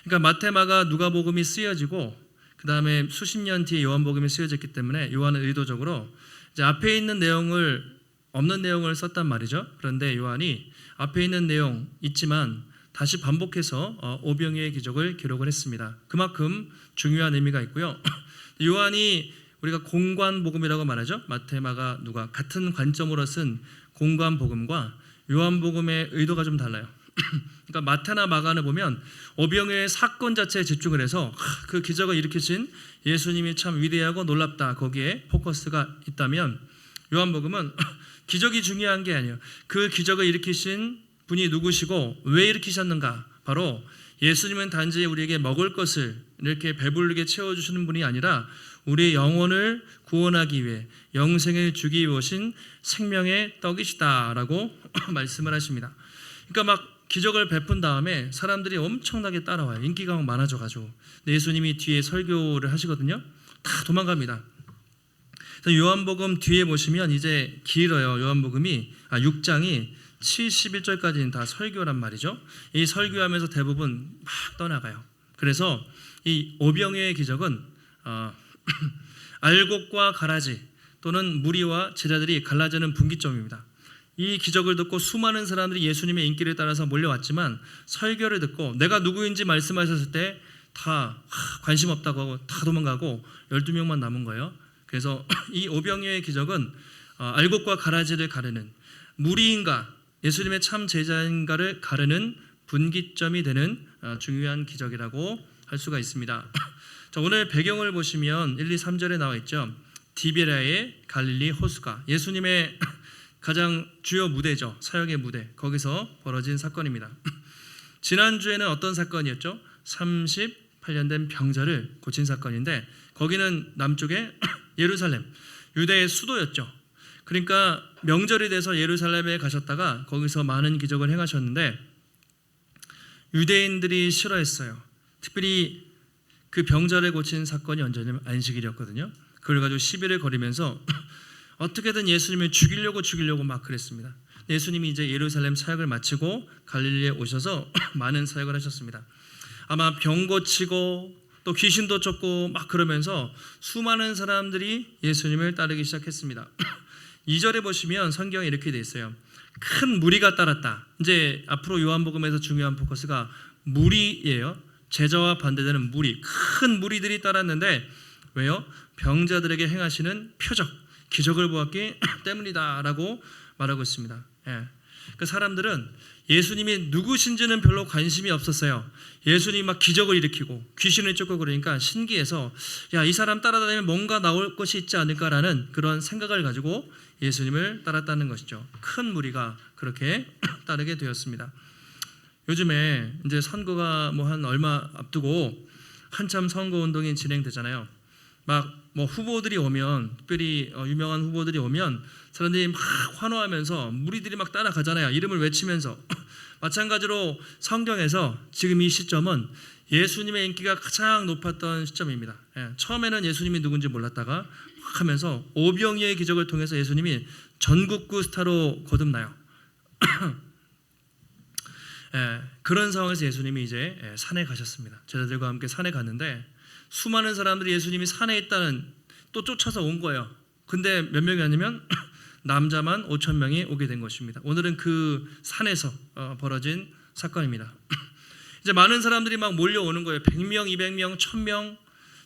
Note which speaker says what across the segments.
Speaker 1: 그러니까 마태, 마가, 누가복음이 쓰여지고 그 다음에 수십 년 뒤에 요한복음이 쓰여졌기 때문에 요한은 의도적으로 이제 앞에 있는 내용을 없는 내용을 썼단 말이죠. 그런데 요한이 앞에 있는 내용 있지만 다시 반복해서 오병이어의 기적을 기록을 했습니다. 그만큼 중요한 의미가 있고요. 요한이 우리가 공관복음이라고 말하죠. 마태, 마가, 누가 같은 관점으로 쓴 공관복음과 요한복음의 의도가 좀 달라요. 그러니까 마태나 마가는 보면 오병이어의 사건 자체에 집중을 해서 그 기적을 일으키신 예수님이 참 위대하고 놀랍다, 거기에 포커스가 있다면 요한복음은 기적이 중요한 게 아니에요. 그 기적을 일으키신 분이 누구시고 왜 일으키셨는가, 바로 예수님은 단지 우리에게 먹을 것을 이렇게 배부르게 채워주시는 분이 아니라 우리의 영혼을 구원하기 위해 영생을 주기 위해 오신 생명의 떡이시다라고 말씀을 하십니다. 그러니까 막 기적을 베푼 다음에 사람들이 엄청나게 따라와요. 인기가 많아져가지고. 예수님이 뒤에 설교를 하시거든요. 다 도망갑니다. 그래서 요한복음 뒤에 보시면 이제 길어요. 요한복음이 6장이 71절까지는 다 설교란 말이죠. 이 설교하면서 대부분 막 떠나가요. 그래서 이 오병이어의 기적은 알곡과 가라지 또는 무리와 제자들이 갈라지는 분기점입니다. 이 기적을 듣고 수많은 사람들이 예수님의 인기를 따라서 몰려왔지만 설교를 듣고 내가 누구인지 말씀하셨을 때 다 관심 없다고 하고 다 도망가고 12명만 남은 거예요. 그래서 이 오병이어의 기적은 알곡과 가라지를 가르는, 무리인가 예수님의 참 제자인가를 가르는 분기점이 되는 중요한 기적이라고 할 수가 있습니다. 자, 오늘 배경을 보시면 1, 2, 3절에 나와 있죠. 디베랴의 갈릴리 호수가, 예수님의 가장 주요 무대죠. 사역의 무대. 거기서 벌어진 사건입니다. 지난주에는 어떤 사건이었죠? 38년 된 병자를 고친 사건인데 거기는 남쪽에 예루살렘, 유대의 수도였죠. 그러니까 명절이 돼서 예루살렘에 가셨다가 거기서 많은 기적을 행하셨는데 유대인들이 싫어했어요. 특별히 그 병자를 고친 사건이 언제냐면 안식일이었거든요. 그걸 가지고 시비를 거리면서 어떻게든 예수님을 죽이려고 막 그랬습니다. 예수님이 이제 예루살렘 사역을 마치고 갈릴리에 오셔서 많은 사역을 하셨습니다. 아마 병 고치고 또 귀신도 쫓고 막 그러면서 수많은 사람들이 예수님을 따르기 시작했습니다. 2절에 보시면 성경에 이렇게 돼 있어요. 큰 무리가 따랐다. 이제 앞으로 요한복음에서 중요한 포커스가 무리예요. 제자와 반대되는 무리, 큰 무리들이 따랐는데 왜요? 병자들에게 행하시는 표적, 기적을 보았기 때문이다라고 말하고 있습니다. 그 사람들은 예수님이 누구신지는 별로 관심이 없었어요. 예수님이 막 기적을 일으키고 귀신을 쫓고 그러니까 신기해서 야, 이 사람 따라다니면 뭔가 나올 것이 있지 않을까라는 그런 생각을 가지고 예수님을 따랐다는 것이죠. 큰 무리가 그렇게 따르게 되었습니다. 요즘에 이제 선거가 한 얼마 앞두고 한참 선거 운동이 진행되잖아요. 막 후보들이 오면, 특별히 유명한 후보들이 오면 사람들이 막 환호하면서 무리들이 막 따라가잖아요. 이름을 외치면서. 마찬가지로 성경에서 지금 이 시점은 예수님의 인기가 가장 높았던 시점입니다. 처음에는 예수님이 누군지 몰랐다가 막 하면서 오병이어의 기적을 통해서 예수님이 전국구 스타로 거듭나요. 그런 상황에서 예수님이 이제 산에 가셨습니다. 제자들과 함께 산에 갔는데 수많은 사람들이 예수님이 산에 있다는 또 쫓아서 온 거예요. 근데 몇 명이 아니면 남자만 5,000명이 오게 된 것입니다. 오늘은 그 산에서 벌어진 사건입니다. 이제 많은 사람들이 막 몰려오는 거예요. 100명, 200명, 1000명.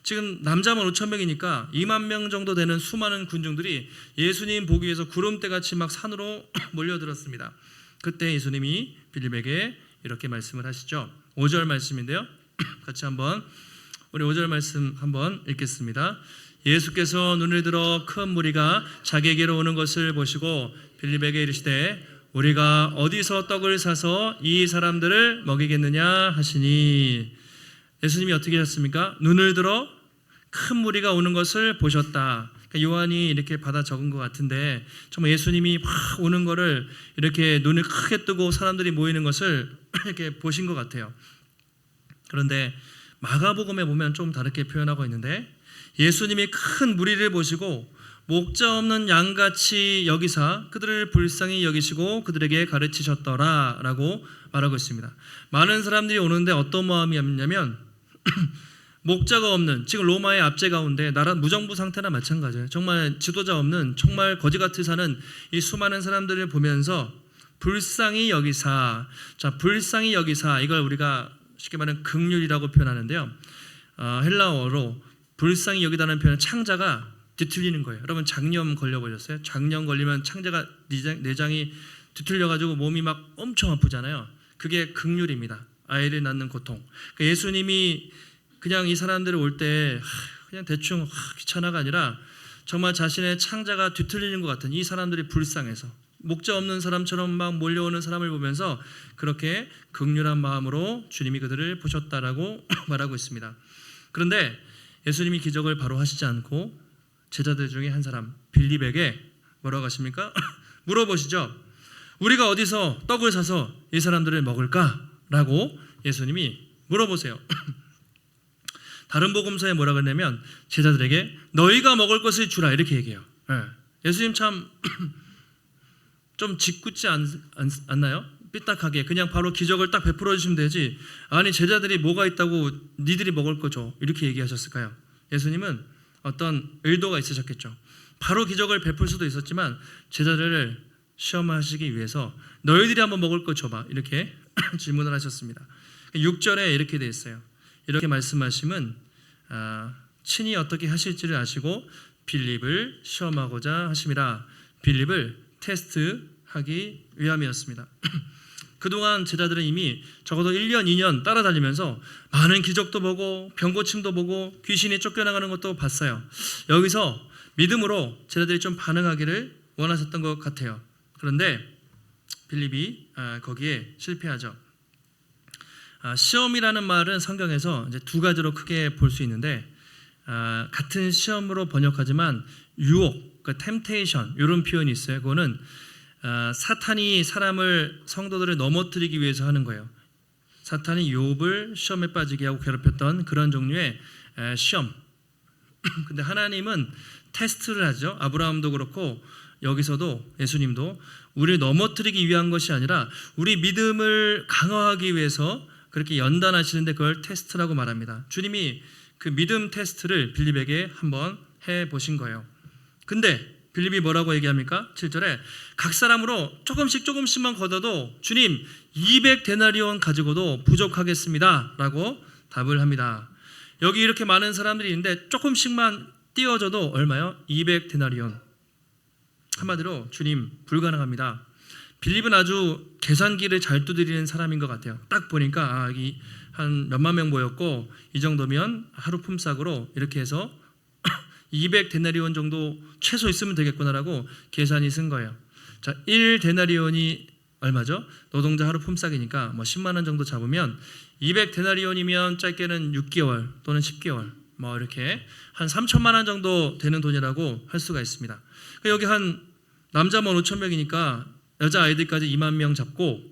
Speaker 1: 지금 남자만 5,000명이니까 2만 명 정도 되는 수많은 군중들이 예수님 보기 위해서 구름대같이 막 산으로 몰려들었습니다. 그때 예수님이 빌립에게 이렇게 말씀을 하시죠. 5절 말씀인데요. 같이 한번 우리 5절 말씀 한번 읽겠습니다. 예수께서 눈을 들어 큰 무리가 자기에게로 오는 것을 보시고 빌립에게 이르시되 우리가 어디서 떡을 사서 이 사람들을 먹이겠느냐 하시니, 예수님이 어떻게 하셨습니까? 눈을 들어 큰 무리가 오는 것을 보셨다. 그러니까 요한이 이렇게 받아 적은 것 같은데 정말 예수님이 막 오는 거를 이렇게 눈을 크게 뜨고 사람들이 모이는 것을 이렇게 보신 것 같아요. 그런데 마가복음에 보면 좀 다르게 표현하고 있는데 예수님이 큰 무리를 보시고 목자 없는 양같이 여기사 그들을 불쌍히 여기시고 그들에게 가르치셨더라 라고 말하고 있습니다. 많은 사람들이 오는데 어떤 마음이었냐면 목자가 없는, 지금 로마의 압제 가운데 나라 무정부 상태나 마찬가지예요. 정말 지도자 없는, 정말 거지같이 사는 이 수많은 사람들을 보면서 불쌍히 여기사, 자, 불쌍히 여기사, 이걸 우리가 쉽게 말하는 긍휼이라고 표현하는데요. 헬라어로 불쌍히 여기다는 표현은 창자가 뒤틀리는 거예요. 여러분 장염 걸려보셨어요? 장염 걸리면 창자가 내장이 뒤틀려가지고 몸이 막 엄청 아프잖아요. 그게 긍휼입니다. 아이를 낳는 고통. 그러니까 예수님이 그냥 이 사람들이 올 때 그냥 대충 귀찮아가 아니라 정말 자신의 창자가 뒤틀리는 것 같은 이 사람들이 불쌍해서 목자 없는 사람처럼 막 몰려오는 사람을 보면서 그렇게 긍휼한 마음으로 주님이 그들을 보셨다라고 말하고 있습니다. 그런데 예수님이 기적을 바로 하시지 않고 제자들 중에 한 사람 빌립에게 뭐라고 하십니까? 물어보시죠. 우리가 어디서 떡을 사서 이 사람들을 먹을까? 라고 예수님이 물어보세요. 다른 복음서에 뭐라 그러냐면 제자들에게 너희가 먹을 것을 주라 이렇게 얘기해요. 예수님 참 좀 짓궂지 않나요? 삐딱하게 그냥 바로 기적을 딱 베풀어 주시면 되지, 아니 제자들이 뭐가 있다고 니들이 먹을 거죠 이렇게 얘기하셨을까요? 예수님은 어떤 의도가 있으셨겠죠. 바로 기적을 베풀 수도 있었지만 제자들을 시험하시기 위해서 너희들이 한번 먹을 거 줘봐 이렇게 질문을 하셨습니다. 6절에 이렇게 되어 있어요. 이렇게 말씀하심은 친히 어떻게 하실지를 아시고 빌립을 시험하고자 하심이라. 빌립을 테스트하기 위함이었습니다. 그동안 제자들은 이미 적어도 1년, 2년 따라다니면서 많은 기적도 보고 병고침도 보고 귀신이 쫓겨나가는 것도 봤어요. 여기서 믿음으로 제자들이 좀 반응하기를 원하셨던 것 같아요. 그런데 빌립이 거기에 실패하죠. 시험이라는 말은 성경에서 이제 두 가지로 크게 볼 수 있는데, 같은 시험으로 번역하지만 유혹, 그러니까 temptation 이런 표현이 있어요. 그거는 사탄이 성도들을 넘어뜨리기 위해서 하는 거예요. 사탄이 욥을 시험에 빠지게 하고 괴롭혔던 그런 종류의 시험. 근데 하나님은 테스트를 하죠. 아브라함도 그렇고 여기서도 예수님도 우리를 넘어뜨리기 위한 것이 아니라 우리 믿음을 강화하기 위해서 그렇게 연단하시는데 그걸 테스트라고 말합니다. 주님이 그 믿음 테스트를 빌립에게 한번 해보신 거예요. 근데 빌립이 뭐라고 얘기합니까? 7절에 각 사람으로 조금씩만 걷어도 주님 200데나리온 가지고도 부족하겠습니다 라고 답을 합니다. 여기 이렇게 많은 사람들이 있는데 조금씩만 띄워줘도 얼마요? 200데나리온. 한마디로 주님 불가능합니다. 빌립은 아주 계산기를 잘 두드리는 사람인 것 같아요. 딱 보니까 여기 한 몇만 명 모였고 이 정도면 하루 품삯으로 이렇게 해서 200데나리온 정도 최소 있으면 되겠구나라고 계산이 쓴 거예요. 자, 1데나리온이 얼마죠? 노동자 하루 품삯이니까 뭐 10만 원 정도 잡으면 200데나리온이면 짧게는 6개월 또는 10개월 뭐 이렇게 한 3천만 원 정도 되는 돈이라고 할 수가 있습니다. 여기 한 남자만 5천 명이니까 여자 아이들까지 2만 명 잡고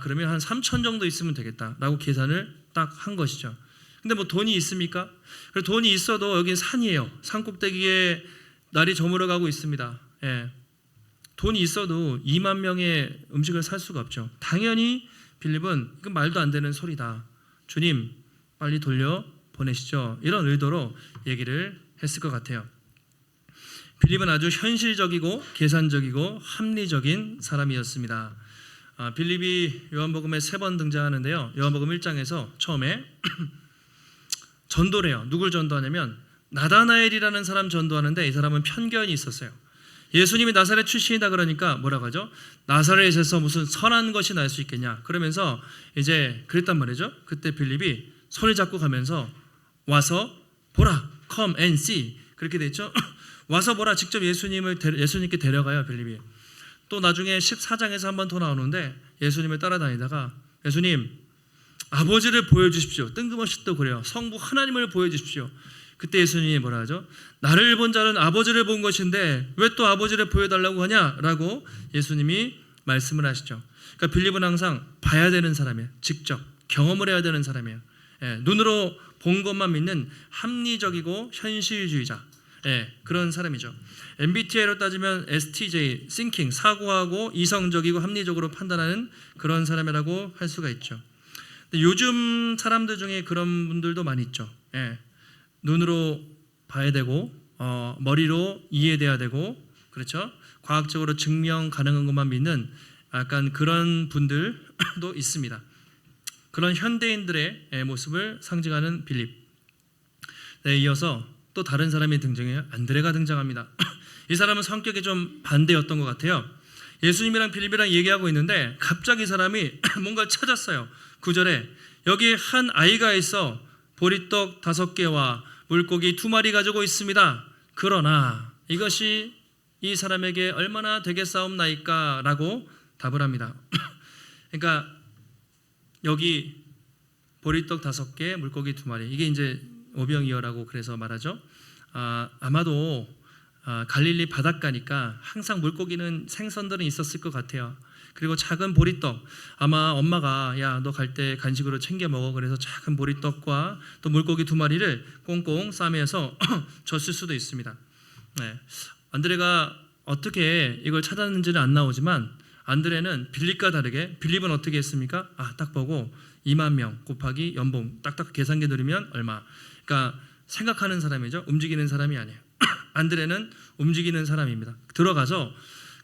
Speaker 1: 그러면 한 3천 정도 있으면 되겠다라고 계산을 딱 한 것이죠. 근데 뭐 돈이 있습니까? 돈이 있어도 여기는 산이에요. 산 꼭대기에 날이 저물어가고 있습니다. 예. 돈이 있어도 2만 명의 음식을 살 수가 없죠. 당연히 빌립은 그 말도 안 되는 소리다. 주님 빨리 돌려 보내시죠. 이런 의도로 얘기를 했을 것 같아요. 빌립은 아주 현실적이고 계산적이고 합리적인 사람이었습니다. 빌립이 요한복음에 3번 등장하는데요. 요한복음 1장에서 처음에 전도를 해요. 누굴 전도하냐면 나다나엘이라는 사람 전도하는데 이 사람은 편견이 있었어요. 예수님이 나사렛 출신이다 그러니까 뭐라고 하죠? 나사렛에서 무슨 선한 것이 날 수 있겠냐 그러면서 이제 그랬단 말이죠. 그때 빌립이 손을 잡고 가면서 와서 보라, come and see 그렇게 돼 있죠. 와서 보라, 직접 예수님께 데려가요. 빌립이. 또 나중에 14장에서 한 번 더 나오는데 예수님을 따라다니다가 예수님 아버지를 보여주십시오. 뜬금없이 또 그래요. 성부 하나님을 보여주십시오. 그때 예수님이 뭐라 하죠? 나를 본 자는 아버지를 본 것인데 왜 또 아버지를 보여달라고 하냐라고 예수님이 말씀을 하시죠. 그러니까 빌립은 항상 봐야 되는 사람이에요. 직접 경험을 해야 되는 사람이에요. 눈으로 본 것만 믿는 합리적이고 현실주의자. 그런 사람이죠. MBTI로 따지면 STJ, thinking, 사고하고 이성적이고 합리적으로 판단하는 그런 사람이라고 할 수가 있죠. 근데 요즘 사람들 중에 그런 분들도 많이 있죠. 눈으로 봐야 되고 머리로 이해돼야 되고, 그렇죠? 과학적으로 증명 가능한 것만 믿는 약간 그런 분들도 있습니다. 그런 현대인들의 모습을 상징하는 빌립. 이어서 또 다른 사람이 등장해요. 안드레가 등장합니다. 이 사람은 성격이 좀 반대였던 것 같아요. 예수님이랑 빌립이랑 얘기하고 있는데 갑자기 이 사람이 뭔가 찾았어요. 9절에 여기 한 아이가 있어 보리떡 5개와 물고기 2마리 가지고 있습니다. 그러나 이것이 이 사람에게 얼마나 되겠사옵나이까 라고 답을 합니다. 그러니까 여기 보리떡 5개, 물고기 2마리, 이게 이제 오병이어라고 그래서 말하죠. 아마도 갈릴리 바닷가니까 항상 물고기는 생선들은 있었을 것 같아요. 그리고 작은 보리떡, 아마 엄마가 야, 너 갈 때 간식으로 챙겨 먹어 그래서 작은 보리떡과 또 물고기 2마리를 꽁꽁 싸매서 줬을 수도 있습니다. 안드레가 어떻게 이걸 찾았는지는 안 나오지만 안드레는 빌립과 다르게, 빌립은 어떻게 했습니까? 딱 보고 2만 명 곱하기 연봉 딱딱 계산기 누르면 얼마. 그러니까 생각하는 사람이죠. 움직이는 사람이 아니에요. 안드레는 움직이는 사람입니다. 들어가서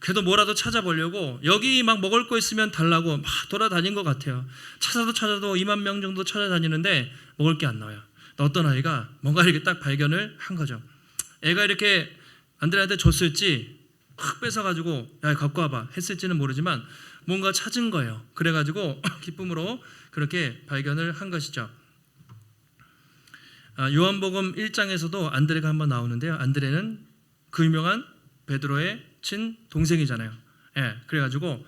Speaker 1: 그래도 뭐라도 찾아보려고 여기 막 먹을 거 있으면 달라고 막 돌아다닌 것 같아요. 찾아도 2만 명 정도 찾아다니는데 먹을 게 안 나와요. 어떤 아이가 뭔가 이렇게 딱 발견을 한 거죠. 애가 이렇게 안드레한테 줬을지 확 뺏어가지고 야, 갖고 와봐 했을지는 모르지만 뭔가 찾은 거예요. 그래가지고 기쁨으로 그렇게 발견을 한 것이죠. 요한복음 1장에서도 안드레가 한번 나오는데요. 안드레는 그 유명한 베드로의 친동생이잖아요. 그래가지고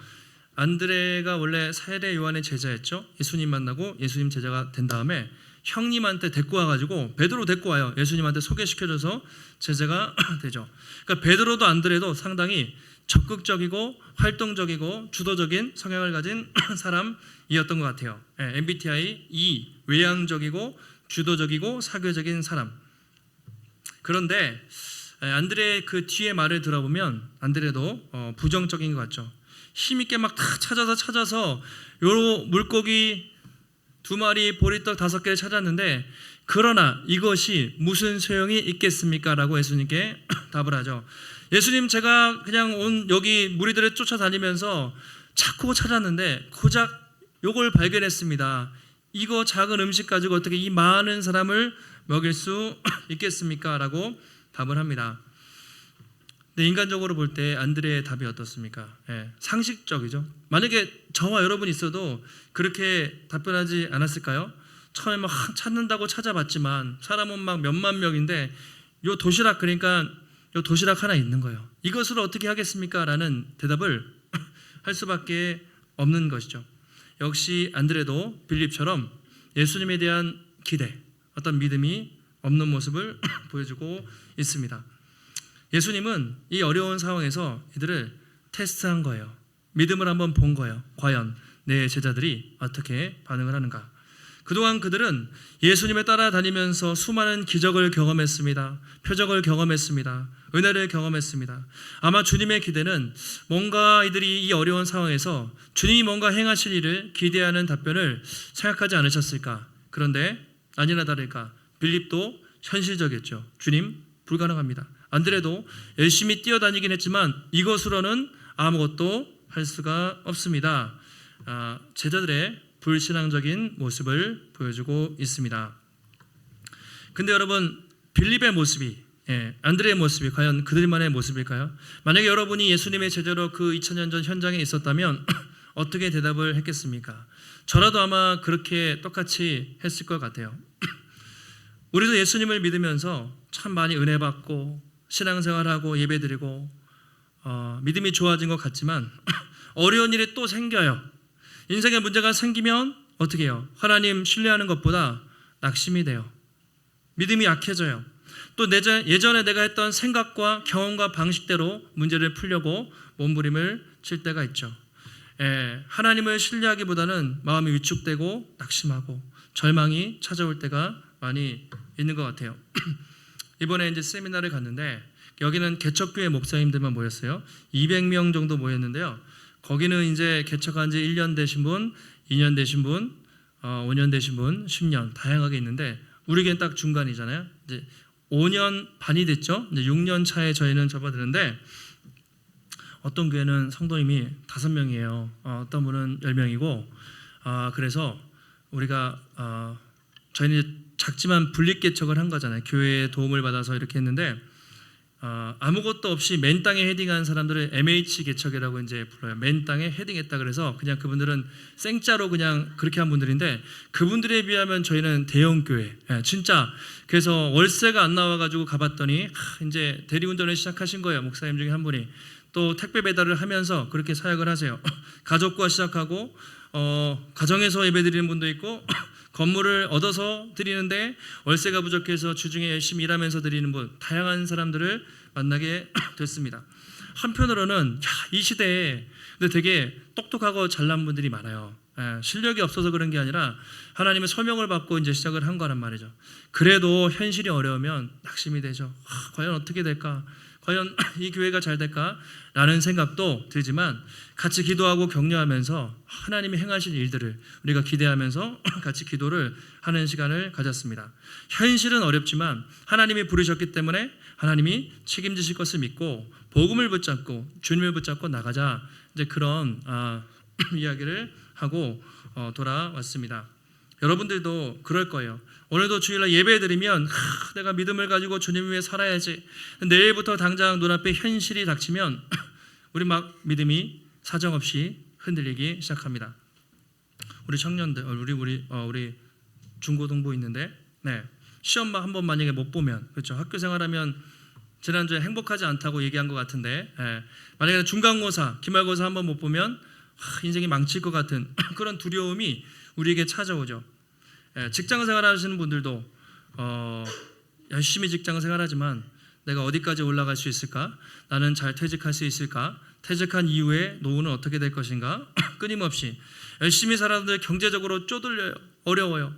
Speaker 1: 안드레가 원래 사례 요한의 제자였죠. 예수님 만나고 예수님 제자가 된 다음에 형님한테 데리고 와가지고 베드로 데리고 와요. 예수님한테 소개시켜줘서 제자가 되죠. 그러니까 베드로도 안드레도 상당히 적극적이고 활동적이고 주도적인 성향을 가진 사람이었던 것 같아요. MBTI E, 외향적이고 주도적이고 사교적인 사람. 그런데 안드레의 그 뒤에 말을 들어보면 안드레도 부정적인 것 같죠. 힘있게 막 다 찾아서 요 물고기 2마리 보리떡 5개를 찾았는데 그러나 이것이 무슨 소용이 있겠습니까? 라고 예수님께 답을 하죠. 예수님, 제가 그냥 여기 무리들을 쫓아다니면서 찾고 찾았는데 고작 요걸 발견했습니다. 이거 작은 음식 가지고 어떻게 이 많은 사람을 먹일 수 있겠습니까? 라고 답을 합니다. 근데 인간적으로 볼 때 안드레의 답이 어떻습니까? 상식적이죠. 만약에 저와 여러분 있어도 그렇게 답변하지 않았을까요? 처음에 막 찾는다고 찾아봤지만 사람은 막 몇만 명인데 요 도시락, 그러니까 요 도시락 하나 있는 거예요. 이것을 어떻게 하겠습니까? 라는 대답을 할 수밖에 없는 것이죠. 역시 안드레도 빌립처럼 예수님에 대한 기대, 어떤 믿음이 없는 모습을 보여주고 있습니다. 예수님은 이 어려운 상황에서 이들을 테스트한 거예요. 믿음을 한번 본 거예요. 과연 내 제자들이 어떻게 반응을 하는가. 그동안 그들은 예수님을 따라다니면서 수많은 기적을 경험했습니다. 표적을 경험했습니다. 은혜를 경험했습니다. 아마 주님의 기대는 뭔가 이들이 이 어려운 상황에서 주님이 뭔가 행하실 일을 기대하는 답변을 생각하지 않으셨을까. 그런데 아니나 다를까 빌립도 현실적이었죠. 주님, 불가능합니다. 안드레도 열심히 뛰어다니긴 했지만 이것으로는 아무것도 할 수가 없습니다. 제자들의 불신앙적인 모습을 보여주고 있습니다. 근데 여러분, 빌립의 모습이, 안드레의 모습이 과연 그들만의 모습일까요? 만약에 여러분이 예수님의 제자로 그 2000년 전 현장에 있었다면 어떻게 대답을 했겠습니까? 저라도 아마 그렇게 똑같이 했을 것 같아요. 우리도 예수님을 믿으면서 참 많이 은혜 받고 신앙생활하고 예배드리고 믿음이 좋아진 것 같지만 어려운 일이 또 생겨요. 인생에 문제가 생기면 어떻게 해요? 하나님 신뢰하는 것보다 낙심이 돼요. 믿음이 약해져요. 또 예전에 내가 했던 생각과 경험과 방식대로 문제를 풀려고 몸부림을 칠 때가 있죠. 하나님을 신뢰하기보다는 마음이 위축되고 낙심하고 절망이 찾아올 때가 많이 있는 것 같아요. 이번에 이제 세미나를 갔는데 여기는 개척교회 목사님들만 모였어요. 200명 정도 모였는데요. 거기는 이제 개척한 지 1년 되신 분, 2년 되신 분, 5년 되신 분, 10년 다양하게 있는데 우리 교회는 딱 중간이잖아요. 이제 5년 반이 됐죠. 이제 6년 차에 저희는 접어드는데 어떤 교회는 성도님이 5명이에요. 어떤 분은 10명이고 그래서 우리가 저희는 작지만 분립개척을 한 거잖아요. 교회의 도움을 받아서 이렇게 했는데 아무것도 없이 맨 땅에 헤딩한 사람들을 MH 개척이라고 이제 불러요. 맨 땅에 헤딩했다 그래서 그냥 그분들은 생짜로 그냥 그렇게 한 분들인데 그분들에 비하면 저희는 대형 교회, 진짜. 그래서 월세가 안 나와가지고 가봤더니 이제 대리운전을 시작하신 거예요. 목사님 중에 한 분이 또 택배 배달을 하면서 그렇게 사역을 하세요. 가족과 시작하고 가정에서 예배드리는 분도 있고 건물을 얻어서 드리는데 월세가 부족해서 주중에 열심히 일하면서 드리는 분, 다양한 사람들을 만나게 됐습니다. 한편으로는 이 시대에 근데 되게 똑똑하고 잘난 분들이 많아요. 실력이 없어서 그런 게 아니라 하나님의 소명을 받고 이제 시작을 한 거란 말이죠. 그래도 현실이 어려우면 낙심이 되죠. 과연 어떻게 될까? 과연 이 교회가 잘 될까? 라는 생각도 들지만 같이 기도하고 격려하면서 하나님이 행하실 일들을 우리가 기대하면서 같이 기도를 하는 시간을 가졌습니다. 현실은 어렵지만 하나님이 부르셨기 때문에 하나님이 책임지실 것을 믿고 복음을 붙잡고 주님을 붙잡고 나가자, 이제 그런 이야기를 하고 돌아왔습니다. 여러분들도 그럴 거예요. 오늘도 주일날 예배드리면 내가 믿음을 가지고 주님 위해 살아야지. 내일부터 당장 눈앞에 현실이 닥치면 우리 막 믿음이 사정없이 흔들리기 시작합니다. 우리 청년들, 우리 중고등부 있는데, 시험만 한번 만약에 못 보면, 그렇죠? 학교 생활하면 지난주에 행복하지 않다고 얘기한 것 같은데, 만약에 중간고사, 기말고사 한번 못 보면 인생이 망칠 것 같은 그런 두려움이 우리에게 찾아오죠. 직장 생활하시는 분들도 열심히 직장 생활하지만 내가 어디까지 올라갈 수 있을까? 나는 잘 퇴직할 수 있을까? 퇴직한 이후에 노후는 어떻게 될 것인가? 끊임없이 열심히 살아도 경제적으로 쪼들려요. 어려워요.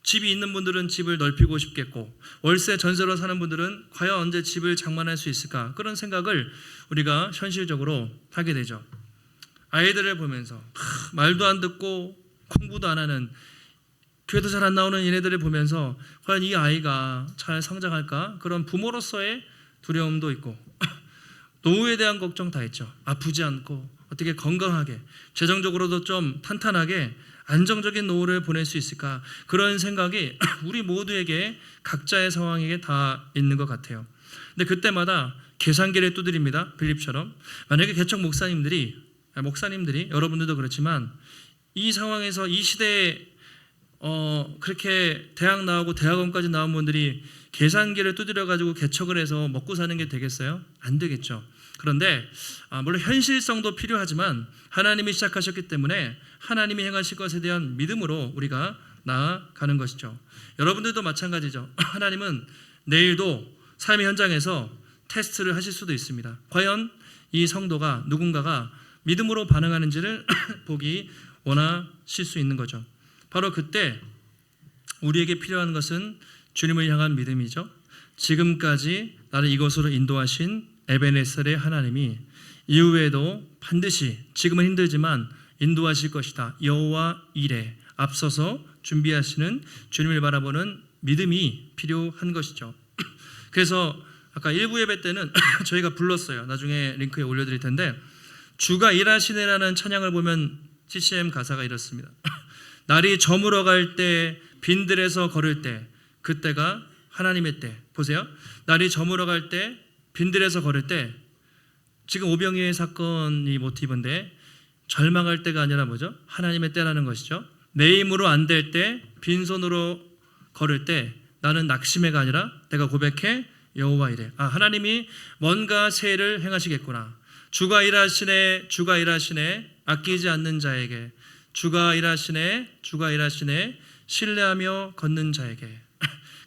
Speaker 1: 집이 있는 분들은 집을 넓히고 싶겠고 월세 전세로 사는 분들은 과연 언제 집을 장만할 수 있을까? 그런 생각을 우리가 현실적으로 하게 되죠. 아이들을 보면서 말도 안 듣고 공부도 안 하는, 교회도 잘 안 나오는 얘네들을 보면서 과연 이 아이가 잘 성장할까? 그런 부모로서의 두려움도 있고 노후에 대한 걱정 다 있죠. 아프지 않고 어떻게 건강하게 재정적으로도 좀 탄탄하게 안정적인 노후를 보낼 수 있을까? 그런 생각이 우리 모두에게 각자의 상황에게 다 있는 것 같아요. 근데 그때마다 계산기를 두드립니다. 빌립처럼. 만약에 개척 목사님들이 여러분들도 그렇지만 이 상황에서 이 시대에 그렇게 대학 나오고 대학원까지 나온 분들이 계산기를 두드려 가지고 개척을 해서 먹고 사는 게 되겠어요? 안 되겠죠. 그런데 물론 현실성도 필요하지만 하나님이 시작하셨기 때문에 하나님이 행하실 것에 대한 믿음으로 우리가 나아가는 것이죠. 여러분들도 마찬가지죠. 하나님은 내일도 삶의 현장에서 테스트를 하실 수도 있습니다. 과연 이 성도가 누군가가 믿음으로 반응하는지를 보기 원하실 수 있는 거죠. 바로 그때 우리에게 필요한 것은 주님을 향한 믿음이죠. 지금까지 나를 이것으로 인도하신 에베네셀의 하나님이 이후에도 반드시 지금은 힘들지만 인도하실 것이다. 여호와 이레, 앞서서 준비하시는 주님을 바라보는 믿음이 필요한 것이죠. 그래서 아까 1부 예배 때는 저희가 불렀어요. 나중에 링크에 올려드릴 텐데 주가 일하시네라는 찬양을 보면 CCM 가사가 이렇습니다. 날이 저물어 갈 때, 빈들에서 걸을 때, 그때가 하나님의 때. 보세요. 날이 저물어 갈 때, 빈들에서 걸을 때, 지금 오병이의 사건이 모티브인데 절망할 때가 아니라 뭐죠? 하나님의 때라는 것이죠. 내 힘으로 안 될 때, 빈손으로 걸을 때 나는 낙심해가 아니라 내가 고백해 여호와 이래. 하나님이 뭔가 새 일을 행하시겠구나. 주가 일하시네, 주가 일하시네, 아끼지 않는 자에게, 주가 일하시네, 주가 일하시네, 신뢰하며 걷는 자에게.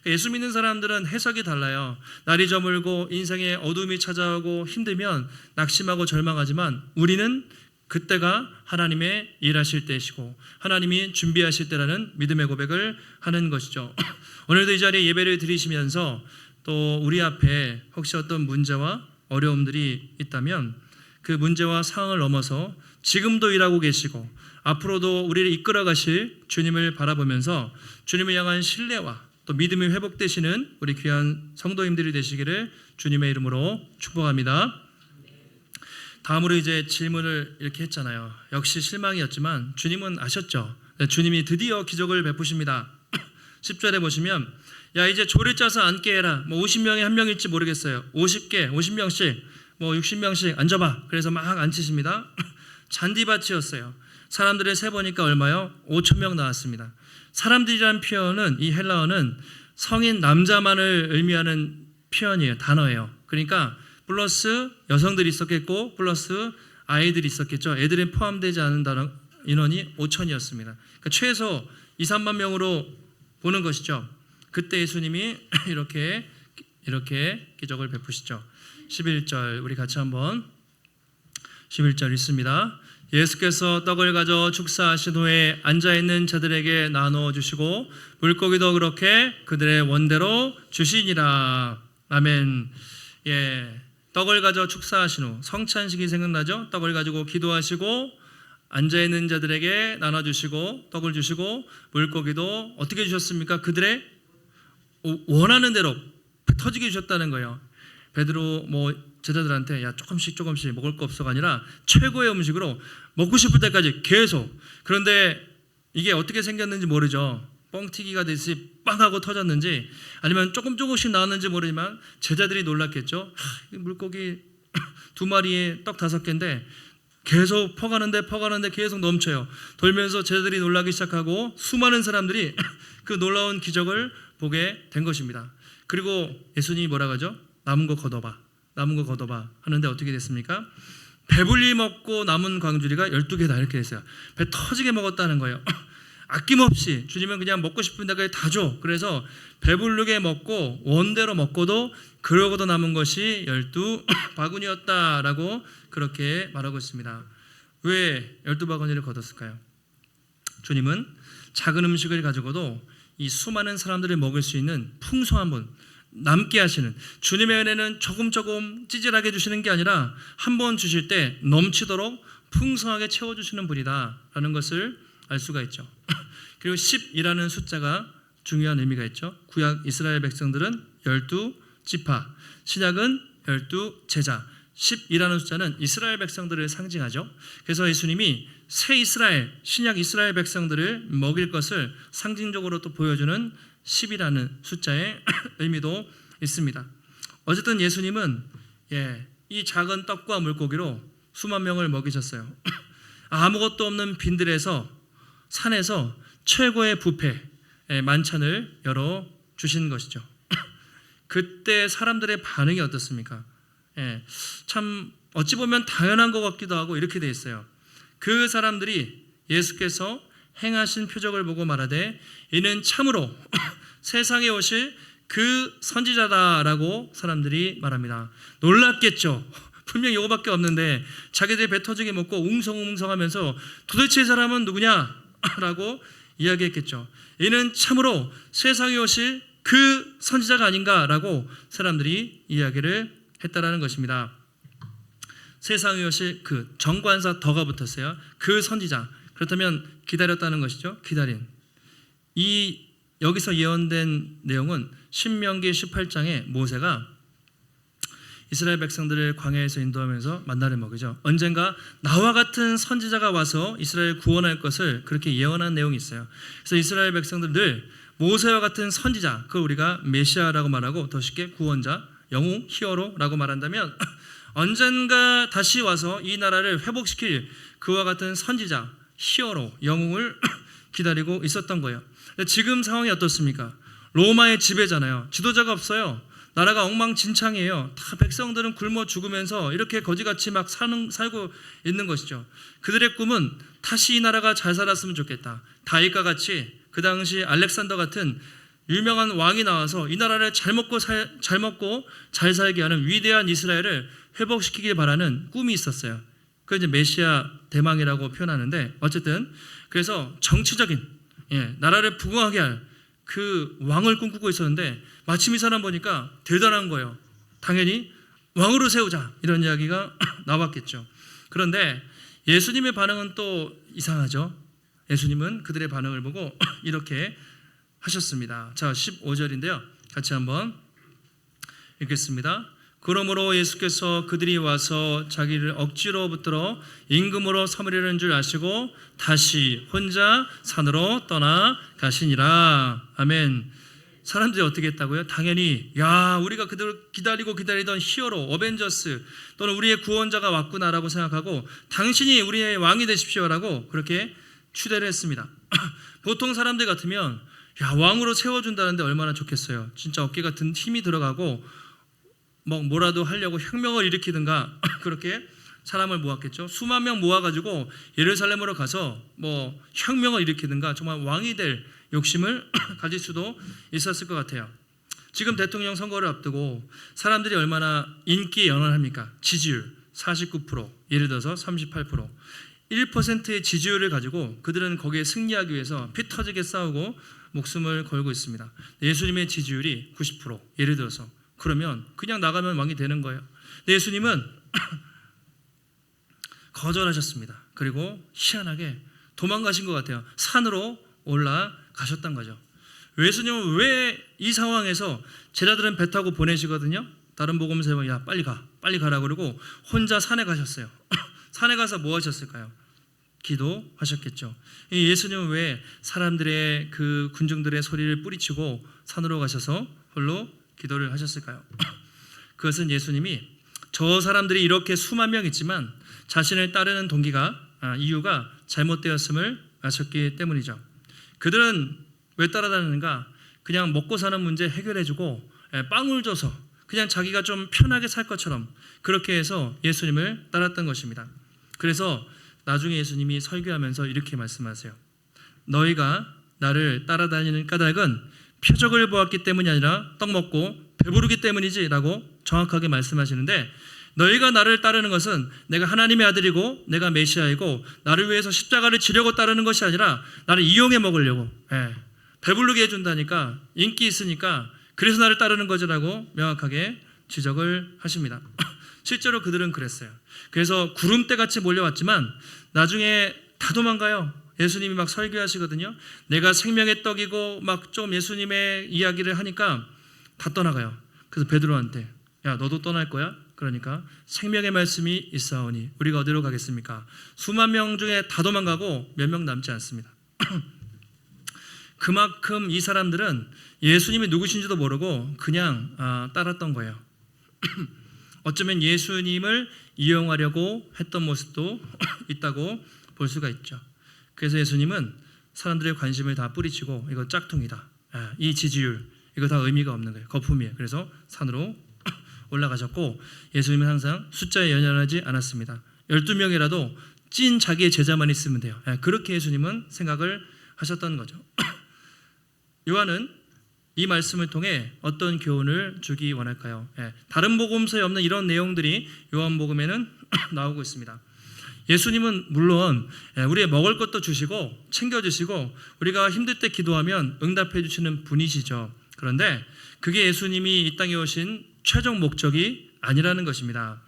Speaker 1: 예수 믿는 사람들은 해석이 달라요. 날이 저물고 인생에 어둠이 찾아오고 힘들면 낙심하고 절망하지만 우리는 그때가 하나님의 일하실 때이시고 하나님이 준비하실 때라는 믿음의 고백을 하는 것이죠. 오늘도 이 자리에 예배를 드리시면서 또 우리 앞에 혹시 어떤 문제와 어려움들이 있다면 그 문제와 상황을 넘어서 지금도 일하고 계시고 앞으로도 우리를 이끌어 가실 주님을 바라보면서 주님을 향한 신뢰와 또 믿음이 회복되시는 우리 귀한 성도님들이 되시기를 주님의 이름으로 축복합니다. 다음으로 이제 질문을 이렇게 했잖아요. 역시 실망이었지만 주님은 아셨죠. 주님이 드디어 기적을 베푸십니다. 10절에 보시면 야 이제 조를 짜서 앉게 해라. 뭐 50명에 한 명일지 모르겠어요. 50개 50명씩 뭐 60명씩 앉아봐. 그래서 막 앉히십니다. 잔디밭이었어요. 사람들을 세보니까 얼마요? 5,000명 나왔습니다. 사람들이라는 표현은 이 헬라어는 성인 남자만을 의미하는 표현이에요. 단어예요. 그러니까 플러스 여성들이 있었겠고 플러스 아이들이 있었겠죠. 애들은 포함되지 않은 인원이 5,000이었습니다. 그러니까 최소 2, 3만 명으로 보는 것이죠. 그때 예수님이 이렇게 기적을 베푸시죠. 11절 우리 같이 한번 11절 읽습니다. 예수께서 떡을 가져 축사하신 후에 앉아있는 자들에게 나누어 주시고 물고기도 그렇게 그들의 원대로 주시니라. 아멘. 예, 떡을 가져 축사하신 후 성찬식이 생각나죠? 떡을 가지고 기도하시고 앉아있는 자들에게 나눠주시고 떡을 주시고 물고기도 어떻게 주셨습니까? 그들의 원하는 대로 터지게 주셨다는 거예요. 베드로 제자들한테 야 조금씩 먹을 거 없어가 아니라 최고의 음식으로 먹고 싶을 때까지 계속. 그런데 이게 어떻게 생겼는지 모르죠. 뻥튀기가 되듯이 빵 하고 터졌는지 아니면 조금씩 나왔는지 모르지만 제자들이 놀랐겠죠. 물고기 2마리에 떡 5개인데 계속 퍼가는데 계속 넘쳐요. 돌면서 제자들이 놀라기 시작하고 수많은 사람들이 그 놀라운 기적을 보게 된 것입니다. 그리고 예수님이 뭐라고 하죠? 남은 거 걷어봐 하는데 어떻게 됐습니까? 배불리 먹고 남은 광주리가 12개다 이렇게 됐어요. 배 터지게 먹었다는 거예요. 아낌없이 주님은 그냥 먹고 싶은 데까지 다 줘. 그래서 배부르게 먹고 원대로 먹고도 그러고도 남은 것이 12바구니였다라고 그렇게 말하고 있습니다. 왜 12바구니를 거뒀을까요? 주님은 작은 음식을 가지고도 이 수많은 사람들을 먹을 수 있는 풍성한 분, 남게 하시는, 주님의 은혜는 조금 찌질하게 주시는 게 아니라 한 번 주실 때 넘치도록 풍성하게 채워주시는 분이다라는 것을 알 수가 있죠. 그리고 10이라는 숫자가 중요한 의미가 있죠. 구약 이스라엘 백성들은 12지파, 신약은 12제자. 10이라는 숫자는 이스라엘 백성들을 상징하죠. 그래서 예수님이 새 이스라엘, 신약 이스라엘 백성들을 먹일 것을 상징적으로 또 보여주는 10이라는 숫자의 의미도 있습니다. 어쨌든 예수님은 이 작은 떡과 물고기로 수만 명을 먹이셨어요. 아무것도 없는 빈들에서 산에서 최고의 뷔페 만찬을 열어 주신 것이죠. 그때 사람들의 반응이 어떻습니까? 참 어찌 보면 당연한 것 같기도 하고 이렇게 돼 있어요. 그 사람들이 예수께서 행하신 표적을 보고 말하되 이는 참으로 세상에 오실 그 선지자다라고 사람들이 말합니다. 놀랐겠죠. 분명히 이거밖에 없는데 자기들이 배 터지게 먹고 웅성웅성하면서 도대체 이 사람은 누구냐? 라고 이야기했겠죠. 이는 참으로 세상에 오실 그 선지자가 아닌가라고 사람들이 이야기를 했다라는 것입니다. 세상에 오실 그 정관사 더가 붙었어요. 그 선지자. 그렇다면 기다렸다는 것이죠. 기다린. 이 여기서 예언된 내용은 신명기 18장에 모세가 이스라엘 백성들을 광야에서 인도하면서 만나를 먹이죠. 언젠가 나와 같은 선지자가 와서 이스라엘을 구원할 것을 그렇게 예언한 내용이 있어요. 그래서 이스라엘 백성들 늘 모세와 같은 선지자, 그걸 우리가 메시아라고 말하고 더 쉽게 구원자, 영웅, 히어로라고 말한다면 언젠가 다시 와서 이 나라를 회복시킬 그와 같은 선지자, 히어로, 영웅을 기다리고 있었던 거예요. 지금 상황이 어떻습니까? 로마의 지배잖아요. 지도자가 없어요. 나라가 엉망진창이에요. 다 백성들은 굶어 죽으면서 이렇게 거지같이 막 살고 있는 것이죠. 그들의 꿈은 다시 이 나라가 잘 살았으면 좋겠다. 다윗과 같이 그 당시 알렉산더 같은 유명한 왕이 나와서 이 나라를 잘 먹고 잘 살게 하는 위대한 이스라엘을 회복시키길 바라는 꿈이 있었어요. 그 이제 메시아 대망이라고 표현하는데 어쨌든 그래서 정치적인 나라를 부흥하게 할 그 왕을 꿈꾸고 있었는데 마침 이 사람 보니까 대단한 거예요. 당연히 왕으로 세우자 이런 이야기가 나왔겠죠. 그런데 예수님의 반응은 또 이상하죠. 예수님은 그들의 반응을 보고 이렇게 하셨습니다. 자, 15절인데요. 같이 한번 읽겠습니다. 그러므로 예수께서 그들이 와서 자기를 억지로 붙들어 임금으로 섬으려는 줄 아시고 다시 혼자 산으로 떠나 가시니라. 아멘. 사람들이 어떻게 했다고요? 당연히 우리가 그들 기다리던 히어로 어벤져스 또는 우리의 구원자가 왔구나라고 생각하고 당신이 우리의 왕이 되십시오라고 그렇게 추대를 했습니다. 보통 사람들 같으면 왕으로 세워준다는데 얼마나 좋겠어요. 진짜 어깨가 힘이 들어가고 뭐라도 하려고 혁명을 일으키든가 그렇게 사람을 모았겠죠. 수만 명 모아가지고 예루살렘으로 가서 혁명을 일으키든가 정말 왕이 될 욕심을 가질 수도 있었을 것 같아요. 지금 대통령 선거를 앞두고 사람들이 얼마나 인기 연연합니까? 지지율 49%, 예를 들어서 38%, 1%의 지지율을 가지고 그들은 거기에 승리하기 위해서 피 터지게 싸우고 목숨을 걸고 있습니다. 예수님의 지지율이 90%, 예를 들어서 그러면 그냥 나가면 왕이 되는 거예요. 근데 예수님은 거절하셨습니다. 그리고 희한하게 도망가신 것 같아요. 산으로 올라가셨던 거죠. 예수님은 왜 이 상황에서 제자들은 배 타고 보내시거든요. 다른 복음서에 보면 빨리 가라 그러고 혼자 산에 가셨어요. 산에 가서 뭐 하셨을까요? 기도하셨겠죠. 예수님은 왜 사람들의 그 군중들의 소리를 뿌리치고 산으로 가셔서 홀로 기도를 하셨을까요? 그것은 예수님이 저 사람들이 이렇게 수만 명 있지만 자신을 따르는 이유가 잘못되었음을 아셨기 때문이죠. 그들은 왜 따라다니는가? 그냥 먹고 사는 문제 해결해주고 빵을 줘서 그냥 자기가 좀 편하게 살 것처럼 그렇게 해서 예수님을 따랐던 것입니다. 그래서 나중에 예수님이 설교하면서 이렇게 말씀하세요. 너희가 나를 따라다니는 까닭은 표적을 보았기 때문이 아니라 떡 먹고 배부르기 때문이지 라고 정확하게 말씀하시는데, 너희가 나를 따르는 것은 내가 하나님의 아들이고 내가 메시아이고 나를 위해서 십자가를 지려고 따르는 것이 아니라 나를 이용해 먹으려고, 배부르게 해준다니까, 인기 있으니까 그래서 나를 따르는 거지라고 명확하게 지적을 하십니다. 실제로 그들은 그랬어요. 그래서 구름대같이 몰려왔지만 나중에 다 도망가요. 예수님이 막 설교하시거든요. 내가 생명의 떡이고 막 좀 예수님의 이야기를 하니까 다 떠나가요. 그래서 베드로한테 야 너도 떠날 거야? 그러니까 생명의 말씀이 있사오니 우리가 어디로 가겠습니까? 수만 명 중에 다 도망가고 몇 명 남지 않습니다. 그만큼 이 사람들은 예수님이 누구신지도 모르고 그냥 따랐던 거예요. 어쩌면 예수님을 이용하려고 했던 모습도 있다고 볼 수가 있죠. 그래서 예수님은 사람들의 관심을 다 뿌리치고 이거 짝퉁이다, 이 지지율 이거 다 의미가 없는 거예요. 거품이에요. 그래서 산으로 올라가셨고, 예수님은 항상 숫자에 연연하지 않았습니다. 12명이라도 찐 자기의 제자만 있으면 돼요. 그렇게 예수님은 생각을 하셨던 거죠. 요한은 이 말씀을 통해 어떤 교훈을 주기 원할까요? 다른 복음서에 없는 이런 내용들이 요한복음에는 나오고 있습니다. 예수님은 물론 우리의 먹을 것도 주시고 챙겨주시고 우리가 힘들 때 기도하면 응답해 주시는 분이시죠. 그런데 그게 예수님이 이 땅에 오신 최종 목적이 아니라는 것입니다.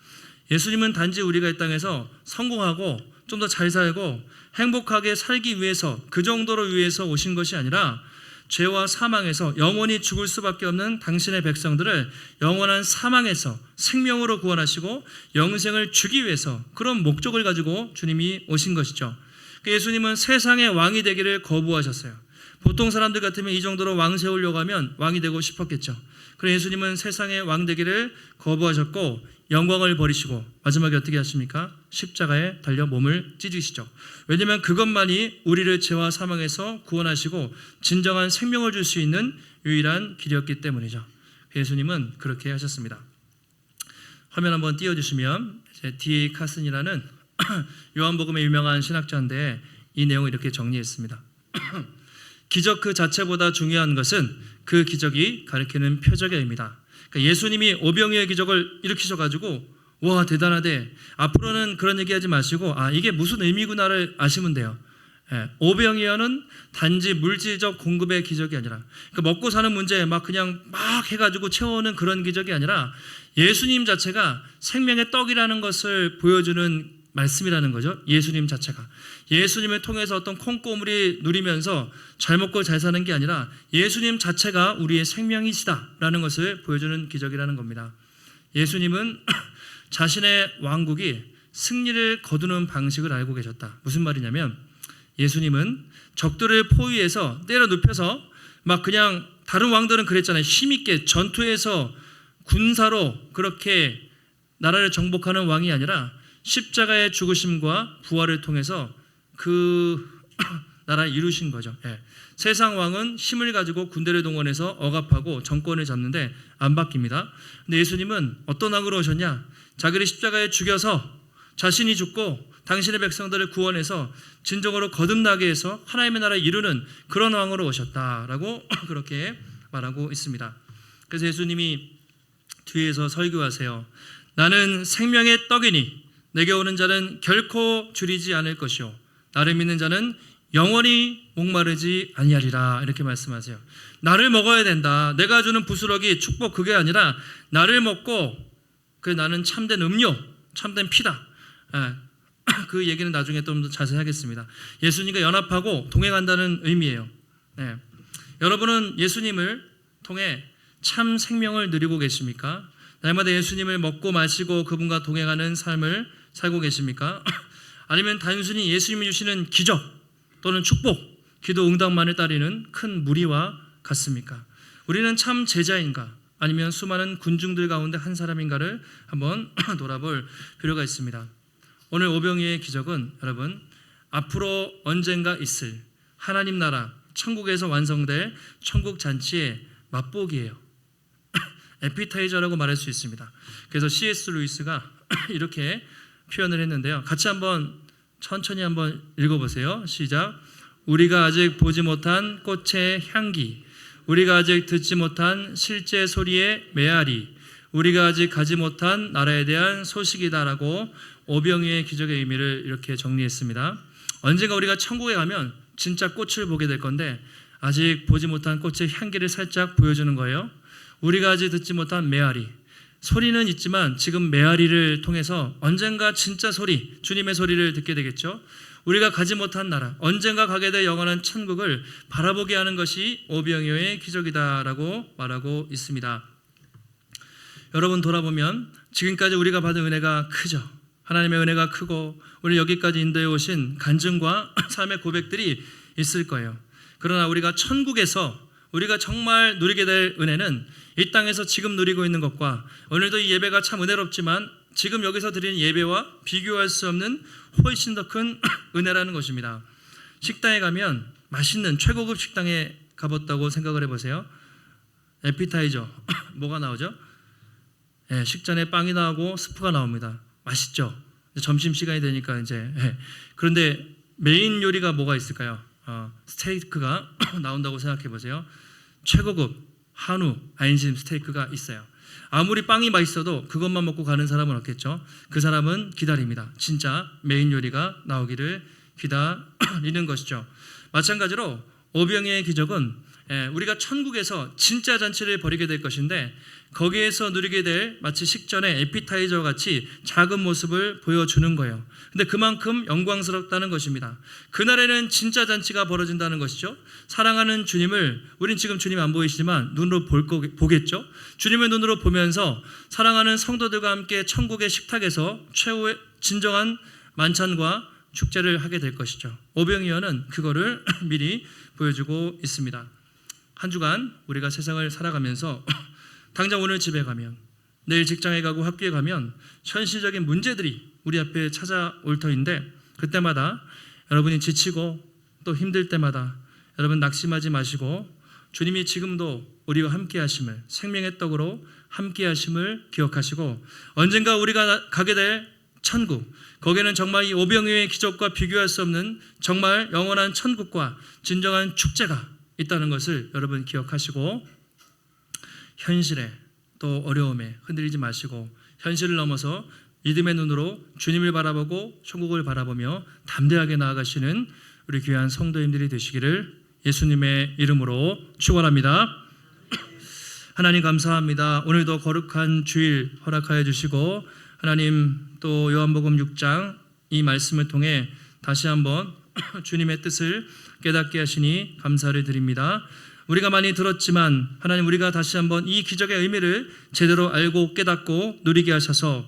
Speaker 1: 예수님은 단지 우리가 이 땅에서 성공하고 좀 더 잘 살고 행복하게 살기 위해서, 그 정도로 위해서 오신 것이 아니라 죄와 사망에서 영원히 죽을 수밖에 없는 당신의 백성들을 영원한 사망에서 생명으로 구원하시고 영생을 주기 위해서, 그런 목적을 가지고 주님이 오신 것이죠. 예수님은 세상의 왕이 되기를 거부하셨어요. 보통 사람들 같으면 이 정도로 왕 세우려고 하면 왕이 되고 싶었겠죠. 그래서 예수님은 세상의 왕 되기를 거부하셨고 영광을 버리시고 마지막에 어떻게 하십니까? 십자가에 달려 몸을 찢으시죠. 왜냐하면 그것만이 우리를 죄와 사망에서 구원하시고 진정한 생명을 줄 수 있는 유일한 길이었기 때문이죠. 예수님은 그렇게 하셨습니다. 화면 한번 띄워주시면 D.A. 카슨이라는 요한복음의 유명한 신학자인데 이 내용을 이렇게 정리했습니다. 기적 그 자체보다 중요한 것은 그 기적이 가리키는 표적의 의미다. 그러니까 예수님이 오병이의 기적을 일으키셔가지고 와 대단하대. 앞으로는 그런 얘기하지 마시고 이게 무슨 의미구나를 아시면 돼요. 오병이어는 단지 물질적 공급의 기적이 아니라, 그러니까 먹고 사는 문제 그냥 해가지고 채워오는 그런 기적이 아니라 예수님 자체가 생명의 떡이라는 것을 보여주는 말씀이라는 거죠. 예수님 자체가 예수님을 통해서 어떤 콩고물이 누리면서 잘 먹고 잘 사는 게 아니라 예수님 자체가 우리의 생명이시다라는 것을 보여주는 기적이라는 겁니다. 예수님은 자신의 왕국이 승리를 거두는 방식을 알고 계셨다. 무슨 말이냐면 예수님은 적들을 포위해서 때려 눕혀서 그냥 다른 왕들은 그랬잖아요. 힘있게 전투에서 군사로 그렇게 나라를 정복하는 왕이 아니라 십자가의 죽으심과 부활을 통해서 그 나라를 이루신 거죠. 세상 왕은 힘을 가지고 군대를 동원해서 억압하고 정권을 잡는데 안 바뀝니다. 근데 예수님은 어떤 왕으로 오셨냐? 자기를 십자가에 죽여서 자신이 죽고 당신의 백성들을 구원해서 진정으로 거듭나게 해서 하나님의 나라를 이루는 그런 왕으로 오셨다라고 그렇게 말하고 있습니다. 그래서 예수님이 뒤에서 설교하세요. 나는 생명의 떡이니 내게 오는 자는 결코 줄이지 않을 것이요 나를 믿는 자는 영원히 목마르지 아니하리라. 이렇게 말씀하세요. 나를 먹어야 된다. 내가 주는 부스러기 축복 그게 아니라 나를 먹고 나는 참된 음료, 참된 피다. 그 얘기는 나중에 좀 더 자세히 하겠습니다. 예수님과 연합하고 동행한다는 의미예요. 여러분은 예수님을 통해 참 생명을 누리고 계십니까? 날마다 예수님을 먹고 마시고 그분과 동행하는 삶을 살고 계십니까? 아니면 단순히 예수님이 주시는 기적 또는 축복, 기도 응답만을 따르는 큰 무리와 같습니까? 우리는 참 제자인가? 아니면 수많은 군중들 가운데 한 사람인가를 한번 돌아볼 필요가 있습니다. 오늘 오병이어의 기적은 여러분 앞으로 언젠가 있을 하나님 나라 천국에서 완성될 천국 잔치의 맛보기예요. 에피타이저라고 말할 수 있습니다. 그래서 C.S. 루이스가 이렇게 표현을 했는데요. 같이 천천히 한번 읽어보세요. 시작. 우리가 아직 보지 못한 꽃의 향기, 우리가 아직 듣지 못한 실제 소리의 메아리, 우리가 아직 가지 못한 나라에 대한 소식이다라고 오병이어의 기적의 의미를 이렇게 정리했습니다. 언젠가 우리가 천국에 가면 진짜 꽃을 보게 될 건데 아직 보지 못한 꽃의 향기를 살짝 보여주는 거예요. 우리가 아직 듣지 못한 메아리, 소리는 있지만 지금 메아리를 통해서 언젠가 진짜 소리, 주님의 소리를 듣게 되겠죠. 우리가 가지 못한 나라, 언젠가 가게 될 영원한 천국을 바라보게 하는 것이 오병이어의 기적이다라고 말하고 있습니다. 여러분 돌아보면 지금까지 우리가 받은 은혜가 크죠. 하나님의 은혜가 크고 우리 여기까지 인도해 오신 간증과 삶의 고백들이 있을 거예요. 그러나 우리가 천국에서 우리가 정말 누리게 될 은혜는 이 땅에서 지금 누리고 있는 것과 오늘도 이 예배가 참 은혜롭지만 지금 여기서 드리는 예배와 비교할 수 없는 훨씬 더 큰 은혜라는 것입니다. 식당에 가면 맛있는 최고급 식당에 가봤다고 생각을 해보세요. 에피타이저 뭐가 나오죠? 식전에 빵이 나오고 스프가 나옵니다. 맛있죠? 점심시간이 되니까 그런데 메인 요리가 뭐가 있을까요? 스테이크가 나온다고 생각해 보세요. 최고급 한우 안심 스테이크가 있어요. 아무리 빵이 맛있어도 그것만 먹고 가는 사람은 없겠죠. 그 사람은 기다립니다. 진짜 메인 요리가 나오기를 기다리는 것이죠. 마찬가지로 오병이어의 기적은 우리가 천국에서 진짜 잔치를 벌이게 될 것인데 거기에서 누리게 될 마치 식전의 에피타이저 같이 작은 모습을 보여주는 거예요. 근데 그만큼 영광스럽다는 것입니다. 그날에는 진짜 잔치가 벌어진다는 것이죠. 사랑하는 주님을, 우린 지금 주님 안 보이시지만 눈으로 보겠죠. 주님의 눈으로 보면서 사랑하는 성도들과 함께 천국의 식탁에서 최후의 진정한 만찬과 축제를 하게 될 것이죠. 오병이어는 그거를 미리 보여주고 있습니다. 한 주간 우리가 세상을 살아가면서 당장 오늘 집에 가면, 내일 직장에 가고 학교에 가면 현실적인 문제들이 우리 앞에 찾아올 터인데 그때마다 여러분이 지치고 또 힘들 때마다 여러분 낙심하지 마시고 주님이 지금도 우리와 함께 하심을, 생명의 떡으로 함께 하심을 기억하시고 언젠가 우리가 가게 될 천국, 거기에는 정말 이 오병이어의 기적과 비교할 수 없는 정말 영원한 천국과 진정한 축제가 있다는 것을 여러분 기억하시고 현실에 또 어려움에 흔들리지 마시고 현실을 넘어서 믿음의 눈으로 주님을 바라보고 천국을 바라보며 담대하게 나아가시는 우리 귀한 성도님들이 되시기를 예수님의 이름으로 축원합니다. 하나님 감사합니다. 오늘도 거룩한 주일 허락하여 주시고 하나님 또 요한복음 6장 이 말씀을 통해 다시 한번 주님의 뜻을 깨닫게 하시니 감사를 드립니다. 우리가 많이 들었지만 하나님 우리가 다시 한번 이 기적의 의미를 제대로 알고 깨닫고 누리게 하셔서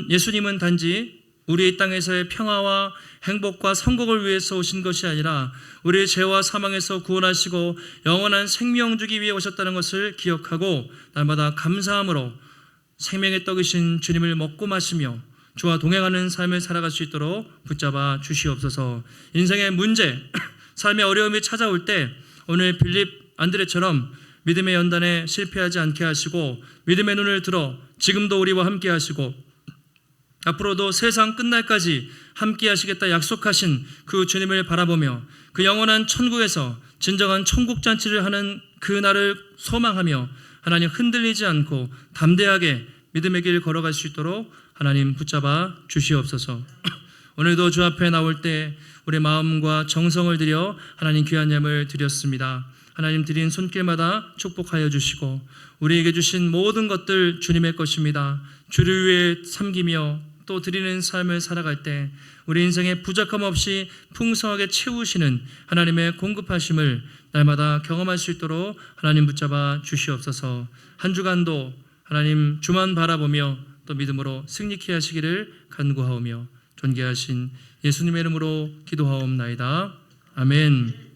Speaker 1: 예수님은 단지 우리 땅에서의 평화와 행복과 성공을 위해서 오신 것이 아니라 우리의 죄와 사망에서 구원하시고 영원한 생명 주기 위해 오셨다는 것을 기억하고 날마다 감사함으로 생명의 떡이신 주님을 먹고 마시며 주와 동행하는 삶을 살아갈 수 있도록 붙잡아 주시옵소서. 인생의 문제, 삶의 어려움이 찾아올 때 오늘 빌립 안드레처럼 믿음의 연단에 실패하지 않게 하시고 믿음의 눈을 들어 지금도 우리와 함께 하시고 앞으로도 세상 끝날까지 함께 하시겠다 약속하신 그 주님을 바라보며 그 영원한 천국에서 진정한 천국잔치를 하는 그 날을 소망하며 하나님 흔들리지 않고 담대하게 믿음의 길 걸어갈 수 있도록 하나님 붙잡아 주시옵소서. 오늘도 주 앞에 나올 때 우리 마음과 정성을 들여 하나님 귀한 예물 드렸습니다. 하나님 드린 손길마다 축복하여 주시고 우리에게 주신 모든 것들 주님의 것입니다. 주를 위해 섬기며 또 드리는 삶을 살아갈 때 우리 인생에 부족함 없이 풍성하게 채우시는 하나님의 공급하심을 날마다 경험할 수 있도록 하나님 붙잡아 주시옵소서. 한 주간도 하나님 주만 바라보며 또 믿음으로 승리케 하시기를 간구하오며 존귀하신 예수님의 이름으로 기도하옵나이다. 아멘.